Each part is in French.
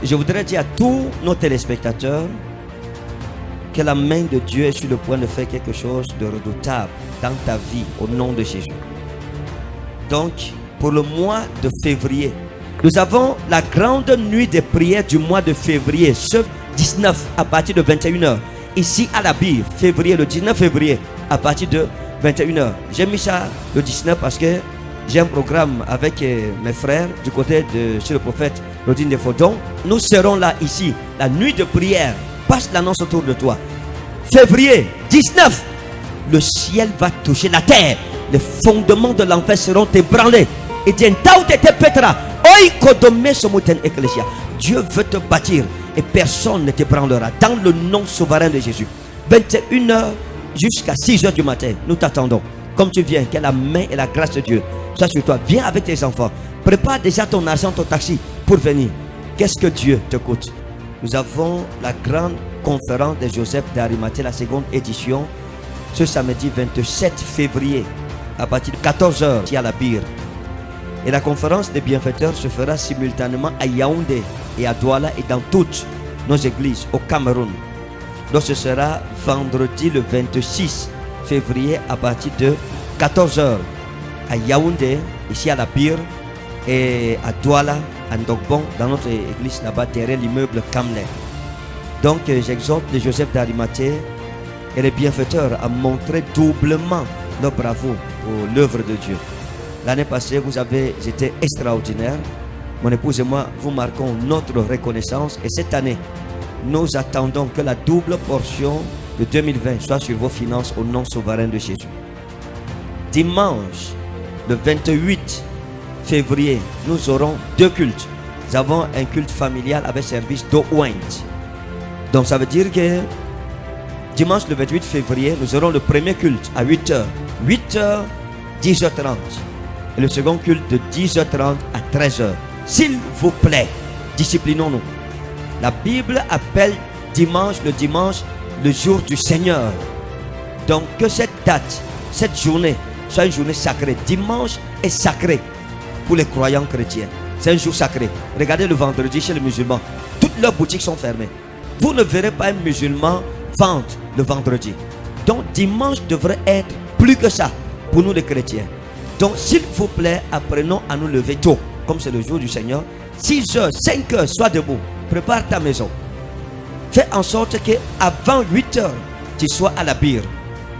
Je voudrais dire à tous nos téléspectateurs que la main de Dieu est sur le point de faire quelque chose de redoutable dans ta vie au nom de Jésus. Donc, pour le mois de février, nous avons la grande nuit des prières du mois de février, ce 19 à partir de 21h. Ici à la Bire, février, le 19 février, à partir de 21h. J'ai mis ça le 19 parce que j'ai un programme avec mes frères du côté de chez le prophète Rodine de Fodon. Nous serons là ici, la nuit de prière. Passe l'annonce autour de toi. Février 19, le ciel va toucher la terre. Les fondements de l'enfer seront ébranlés. Et Dieu veut te bâtir et personne ne t'ébranlera dans le nom souverain de Jésus. 21h jusqu'à 6h du matin, nous t'attendons. Comme tu viens, que la main et la grâce de Dieu soient sur toi. Viens avec tes enfants. Prépare déjà ton argent, ton taxi pour venir. Qu'est-ce que Dieu te coûte? Nous avons la grande conférence de Joseph d'Arimathée, la seconde édition, ce samedi 27 février à partir de 14h ici à la Bire. Et la conférence des bienfaiteurs se fera simultanément à Yaoundé et à Douala et dans toutes nos églises au Cameroun. Donc ce sera vendredi le 26 février à partir de 14h à Yaoundé, ici à la Bire, et à Douala, à Ndogbon, dans notre église là-bas, derrière l'immeuble Kamler. Donc j'exhorte les Joseph d'Arimathée et les bienfaiteurs à montrer doublement leur bravoure pour l'œuvre de Dieu. L'année passée, vous avez été extraordinaire. Mon épouse et moi, vous marquons notre reconnaissance. Et cette année, nous attendons que la double portion de 2020 soit sur vos finances au nom souverain de Jésus. Dimanche, le 28 février, nous aurons deux cultes. Nous avons un culte familial avec service d'eau ointe. Donc ça veut dire que dimanche, le 28 février, nous aurons le premier culte à 8h. 8h, 10h30. Et le second culte de 10h30 à 13h. S'il vous plaît, disciplinons-nous. La Bible appelle dimanche, le jour du Seigneur. Donc que cette date, cette journée, soit une journée sacrée. Dimanche est sacré pour les croyants chrétiens. C'est un jour sacré. Regardez le vendredi chez les musulmans. Toutes leurs boutiques sont fermées. Vous ne verrez pas un musulman vendre le vendredi. Donc dimanche devrait être plus que ça pour nous les chrétiens. Donc s'il vous plaît, apprenons à nous lever tôt, comme c'est le jour du Seigneur. 6h, 5h, sois debout, prépare ta maison. Fais en sorte qu'avant 8h, tu sois à la Bire.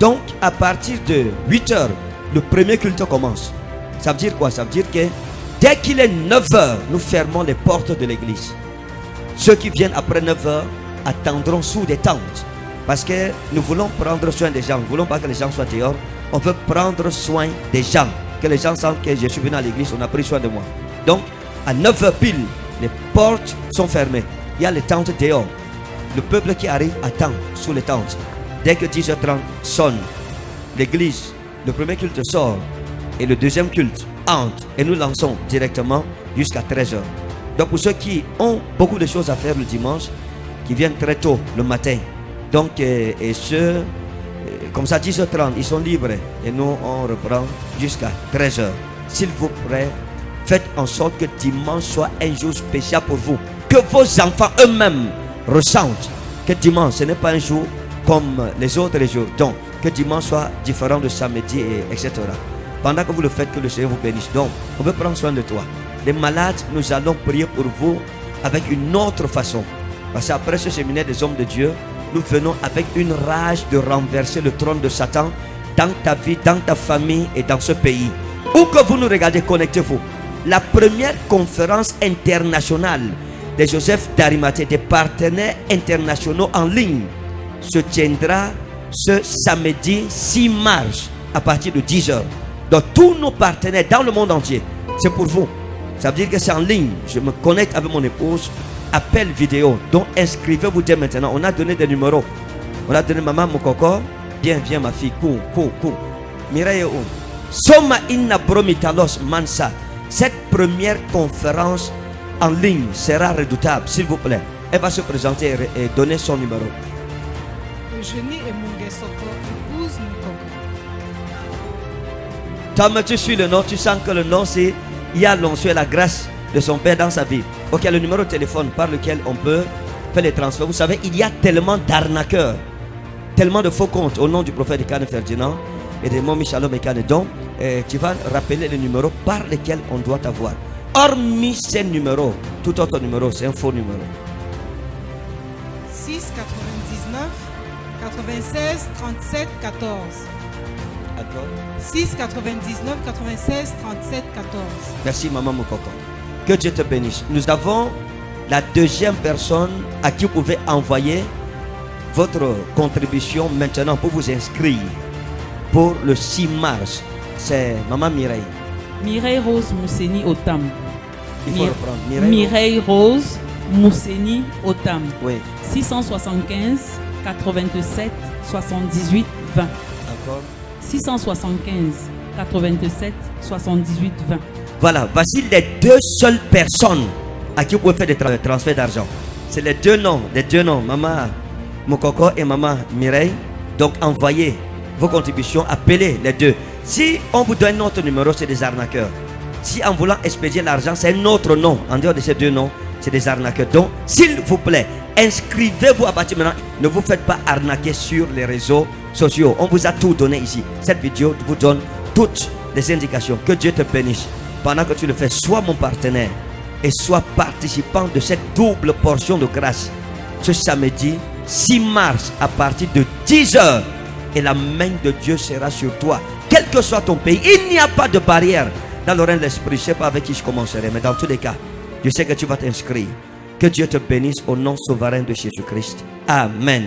Donc à partir de 8h, le premier culte commence. Ça veut dire quoi? Ça veut dire que dès qu'il est 9h, nous fermons les portes de l'église. Ceux qui viennent après 9h attendront sous des tentes. Parce que nous voulons prendre soin des gens. Nous ne voulons pas que les gens soient dehors. On veut prendre soin des gens. Que les gens sentent que je suis venu à l'église, on a pris soin de moi. Donc, à 9h pile, les portes sont fermées. Il y a les tentes dehors. Le peuple qui arrive attend sous les tentes. Dès que 10h30 sonne, l'église, le premier culte sort et le deuxième culte entre. Et nous lançons directement jusqu'à 13h. Donc, pour ceux qui ont beaucoup de choses à faire le dimanche, qui viennent très tôt le matin, donc, et ceux, comme ça, 10h30, ils sont libres. Et nous, on reprend jusqu'à 13h. S'il vous plaît, faites en sorte que dimanche soit un jour spécial pour vous. Que vos enfants eux-mêmes ressentent que dimanche, ce n'est pas un jour comme les autres jours. Donc, que dimanche soit différent de samedi, etc. Pendant que vous le faites, que le Seigneur vous bénisse. Donc, on veut prendre soin de toi. Les malades, nous allons prier pour vous avec une autre façon. Parce qu'après ce séminaire des hommes de Dieu, nous venons avec une rage de renverser le trône de Satan dans ta vie, dans ta famille et dans ce pays. Où que vous nous regardez, connectez-vous. La première conférence internationale de Joseph d'Arimathée, des partenaires internationaux en ligne, se tiendra ce samedi 6 mars à partir de 10h. Donc tous nos partenaires dans le monde entier, c'est pour vous. Ça veut dire que c'est en ligne. Je me connecte avec mon épouse. Appel vidéo. Donc inscrivez-vous dès maintenant. On a donné des numéros. On a donné maman Mokoko. Viens ma fille. Cours. Mireille où? Soma inna bromitalos mansa. Cette première conférence en ligne sera redoutable, s'il vous plaît. Elle va se présenter et donner son numéro. Eugénie et Mungesoko, épouse Mokoko. Quand tu suis le nom, tu sens que le nom c'est il y a l'onction et la grâce de son père dans sa vie. Ok, le numéro de téléphone par lequel on peut faire les transferts. Vous savez, il y a tellement d'arnaqueurs, tellement de faux comptes au nom du prophète Ekane Ferdinand et de Momi Shalom Ekane. Donc, tu vas rappeler les numéros par lesquels on doit avoir. Hormis ces numéros, tout autre numéro, c'est un faux numéro. 6 99 96 37 14. D'accord. 6 99 96 37 14. Merci maman Mokoko. Que Dieu te bénisse. Nous avons la deuxième personne à qui vous pouvez envoyer votre contribution maintenant pour vous inscrire pour le 6 mars. C'est maman Mireille. Mireille Rose Mousseni Otam. Il faut reprendre. Mireille Rose Mousseni Otam. Oui. 675 87 78 20. Encore. 675 87 78 20. Voilà, voici les deux seules personnes à qui vous pouvez faire des transferts d'argent. C'est les deux noms, maman Mokoko et maman Mireille. Donc envoyez vos contributions, appelez les deux. Si on vous donne notre numéro, c'est des arnaqueurs. Si en voulant expédier l'argent, c'est un autre nom. En dehors de ces deux noms, c'est des arnaqueurs. Donc, s'il vous plaît, inscrivez-vous à partir maintenant. Ne vous faites pas arnaquer sur les réseaux sociaux. On vous a tout donné ici. Cette vidéo vous donne toutes les indications. Que Dieu te bénisse. Pendant que tu le fais, sois mon partenaire et sois participant de cette double portion de grâce. Ce samedi 6 mars à partir de 10h. Et la main de Dieu sera sur toi. Quel que soit ton pays, il n'y a pas de barrière. Dans le règne de l'esprit, je ne sais pas avec qui je commencerai, mais dans tous les cas, je sais que tu vas t'inscrire. Que Dieu te bénisse au nom souverain de Jésus-Christ. Amen.